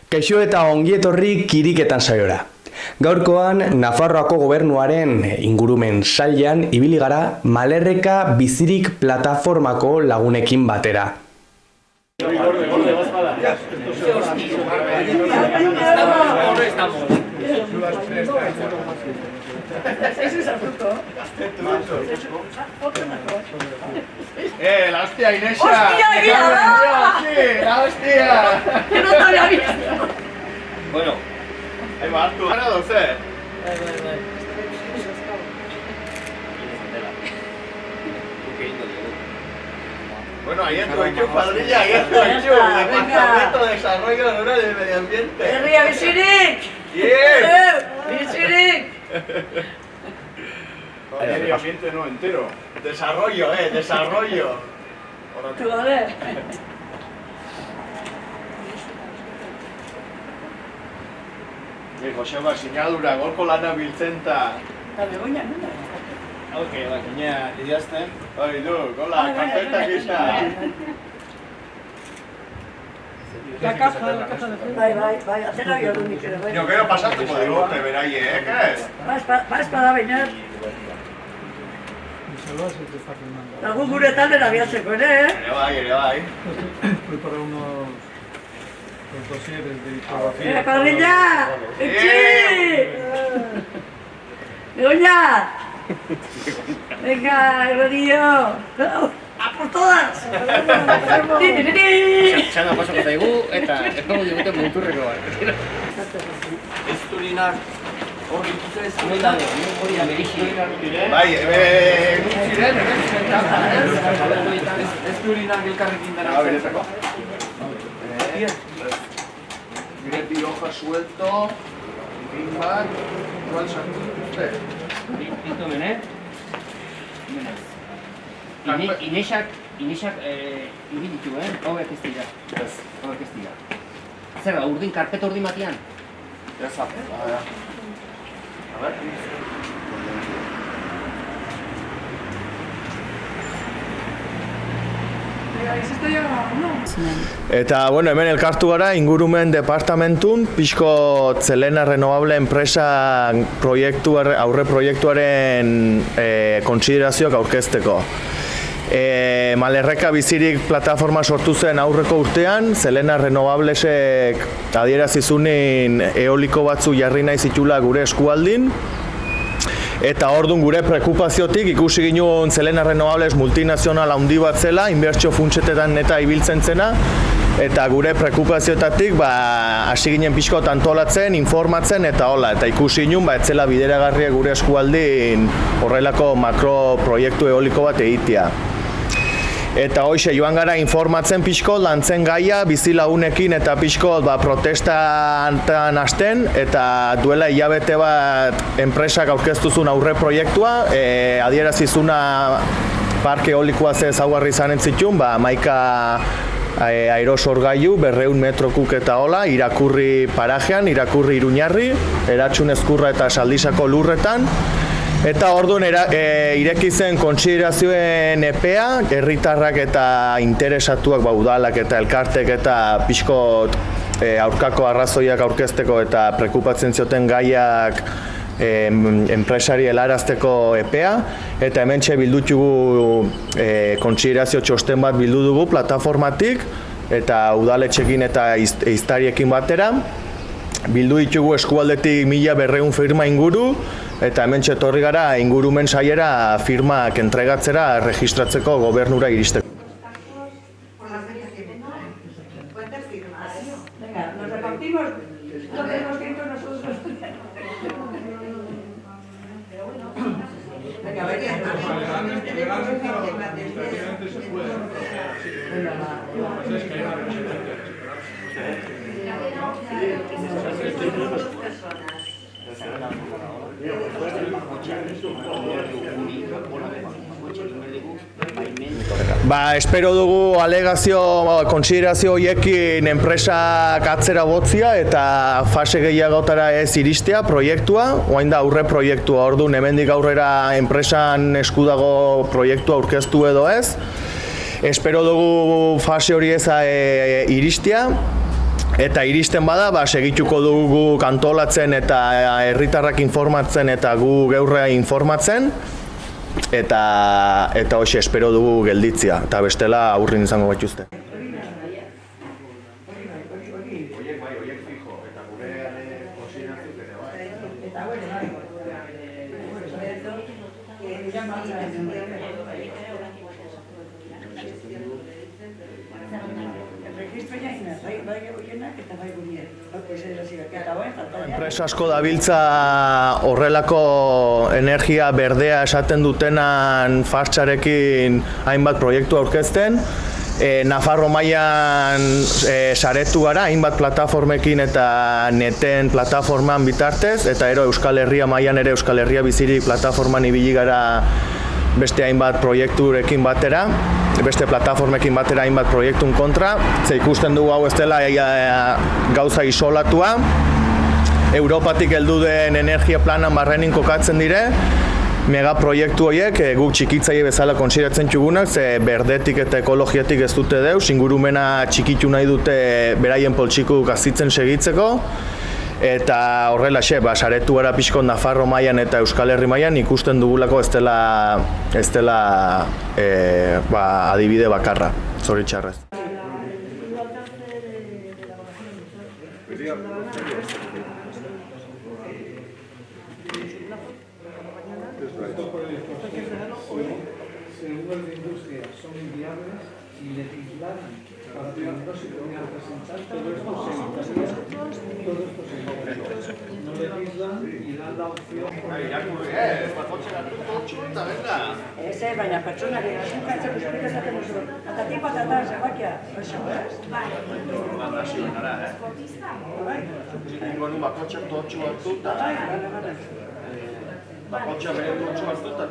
Kaixo eta ongietorri kiriketan saiora. Gaurkoan, Nafarroako gobernuaren ingurumen sailean ibili gara Malerreka bizirik plataformako lagunekin batera. La hostia, Inesa. ¡Hostia, mira! Sí, la hostia. ¡Que no te había visto! Bueno, ahí va, tú ganado, ¿eh? Bueno, ahí entro hecho, padrilla, ahí entro hecho. Departamento de Desarrollo Rural y Medio Ambiente. ¡Herria bizirik! Bien. ¡Bizirik! Medio ambiente no entero. Desarrollo, desarrollo. Joder. Joseba, sinadura, golko lana biltzenta. Eta Begoña, nuna? Baina, idazten. Hori du, gola, karpeta gisa. La caja de fruta. Bai, atzera biodunik ere, bai. Jo, gero pasatuko digute, beraiek, ez? Espada baina. Lagun gure taldera bihatzeko ere, Ere bai. Prepara unos dosieres de diplomacia. ¡Padrilla! ¡Echi! ¡Begoña! ¡Venga, Rodillo! ¡A por todas! Txanda pasako zaigu eta espero digute muturreko bat. Ez turinak hori ikutu ez hori ameriki. Bai, ziren, Ez turinak elkarrekin dara. beretzako. Gure bi hoja suelto. Fin bat, igual sartu dute. Pinto bene. Inexak ibili ditu, hauek ez dira. Hauek ez dira. Zer da, urdin, karpeta urdin batian? Ya sabes, a ver. Eta, bueno, hemen elkartu gara ingurumen departamentun, pixko Zelena Renovable enpresa aurre proiektuaren kontsiderazioak aurkezteko. Malerreka bizirik plataforma sortu zen aurreko urtean, Zelena Renovablesek adierazizunin eoliko batzu jarri nahi zitula gure eskualdin. Eta orduan gure preokupaziotik ikusi ginuen Zelena Renovables multinazional handi bat zela, inbertsio funtsetetan eta ibiltzen zena. Eta gure preokupazioetatik hasi ginen pixko antolatzen, informatzen eta hola. Eta ikusi ginen ez zela bideragarria gure eskualdin horrelako makroproiektu eoliko bat egitea. Eta hoxe joan gara informatzen pixko, lantzen gaia, bizilagunekin eta pixko protestan hasten, eta duela hilabete bat enpresak aurkeztuzun aurre proiektua, adierazizuna parke eolikoa ze ezaugarri izanen zituen, 11 aerosorgailu, 200 metrokuk eta hola, irakurri parajean, irakurri Iruñarri, Eratxun Ezkurra eta Saldisako lurretan. Eta orduan ireki zen kontsiderazioen epea, herritarrak eta interesatuak, udalak eta elkartek eta pixkot aurkako arrazoiak aurkezteko eta prekupatzen zioten gaiak enpresari helarazteko epea. Eta hementxe bildutugu kontsiderazio txosten bat bildu dugu plataformatik eta udaletxekin eta ehiztariekin batera. Bildu ditugu eskualdetik 1200 firma inguru, eta hemen etorri gara ingurumen saiera firmak entregatzera registratzeko gobernura iristeko. Venga, nos repartimos lo que hemos escrito nosotros. Venga, Espero dugu alegazio, kontsiderazio horiekin enpresak atzera botzia eta fase gehiagotara ez iristea proiektua, orain da aurre proiektua, orduan hemendik aurrera enpresan eskudago proiektua aurkeztu edo ez. Espero dugu fase hori ez iristea. Eta iristen bada, segituko dugu kantolatzen eta herritarrak informatzen eta gu geurrea informatzen. Eta hoxe espero dugu gelditzea, eta bestela aurrin izango batuzte. Enpresa asko dabiltza horrelako energia berdea esaten dutenan fartxarekin hainbat proiektu aurkezten. Nafarro mailan saretu gara hainbat plataformekin eta neten plataforman bitartez, eta Euskal Herria mailan ere Euskal Herria Bizirik plataforman ibili gara beste hainbat proiekturekin batera, beste plataformekin batera hainbat proiektun kontra. Ze ikusten dugu hau ez dela gauza isolatua. Europatik heldu den energia planan barrenin kokatzen dire, megaproiektu horiek guk txikitzaile bezala kontsideratzen txugunak, ze berdetik eta ekologiatik ez dute deus, ingurumena txikitu nahi dute beraien poltsiku gazitzen segitzeko. Eta horrelaxe, saretu gara pixko Nafarro mailan eta Euskal Herri mailan ikusten dugulako ez dela adibide bakarra, zoritxarrez. Ese, baina pertsonak egin kantzen usurik esaten duzu. Eta tiempo tratar zegoakia. Ningún bakotxak totxu hartuta. Bakotxak bere totxu hartuta.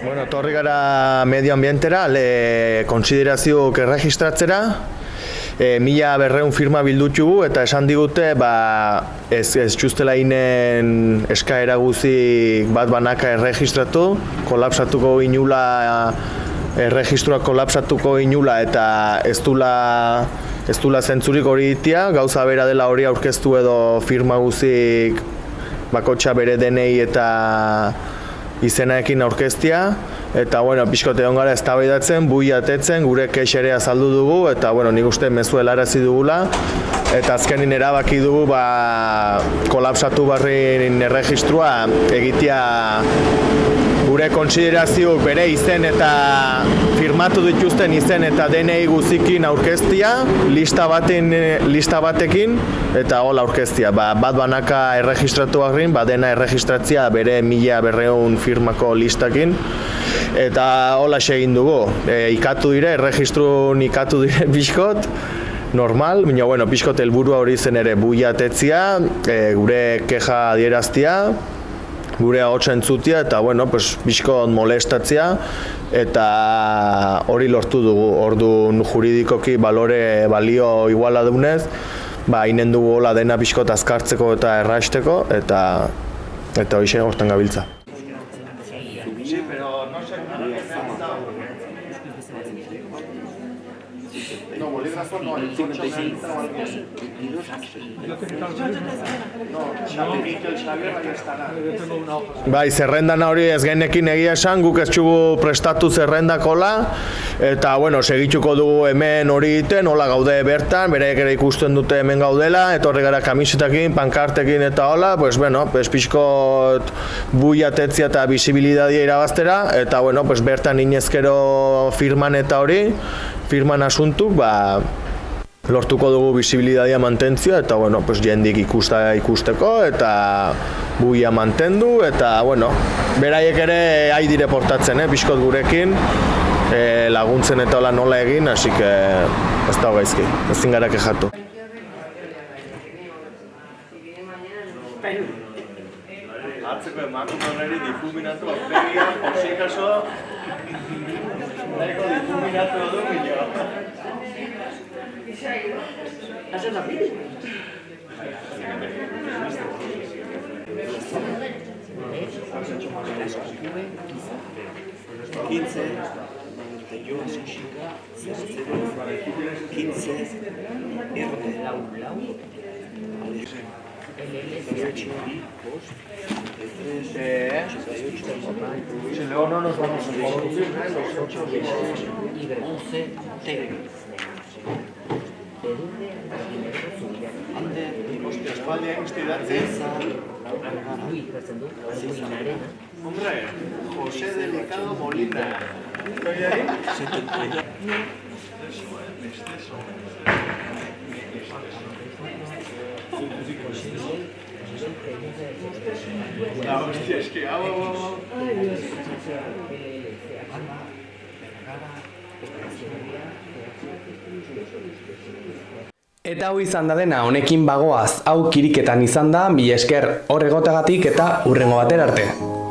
Bueno, torri gara medioambientera, konsiderazioak erregistratzera. 1200 firma bildutxugu eta esan digute ez txustela inen eskaera guzik bat banaka erregistratu, kolapsatuko inula, erregistruak kolapsatuko inula eta ez dula zentzurik hori ditia, gauza bera dela hori aurkeztu edo firma guzik bakotxa bere denei eta izenaekin aurkeztia. Eta, pixkote egon gara eztabaidatzen, buiatetzen, gure kexere azaldu dugu, eta, nik uste mezu helarazi dugula. Eta azkenin erabaki dugu, kolapsatu barrin erregistrua egitea gure konsiderazioak bere izen eta firmatu dituzten izen eta DNI guzikin aurkeztia, lista batekin, eta hola aurkeztia. Bat banaka erregistratu barrin, dena erregistratzia bere 1200 firmako listakin. Eta hola egin dugu, ikatu dire, erregistrun ikatu dire pixkot, normal, baina pixkot helburua hori zen ere buiatetzia, gure keja adieraztia, gure ahotsa entzutia eta pixkot molestatzia eta hori lortu dugu. Orduan juridikoki balio iguala dunez, inen dugu hola dena pixkot azkartzeko eta erraisteko eta hoxe hortan gabiltza. Zerrendan hori ez genekin egia esan, guk ez txugu prestatu zerrendakola eta segituko dugu hemen hori egiten, hola gaude bertan, bereek ere ikusten dute hemen gaudela, etorri gara kamisetakin, pankartekin eta hola, pixkot buiatetzia eta bisibilidadia irabaztera eta bertan inezkero firman eta hori, firman asuntuk, lortuko dugu bisibilidadia mantentzia eta jendik ikusteko eta buia mantendu eta beraiek ere haidire portatzen, pixkot gurekin laguntzen eta hola nola egin, hasi ez da gaizki, ezin gara kexatu. Hartzeko emakumeonari difuminatu aurpegia, posikaso, nahiko difuminatu du minio. ¿Haces la pili? 15, 15, Si luego no nos vamos a producir, Espaldia inspiratzen. Hombre, José Delicado Molina. ¿Estoy ahí? La hostia, es que hago... Eta hau izan da dena, honekin bagoaz, hau kiriketan izan da, mila esker hor egotagatik eta hurrengo batera arte.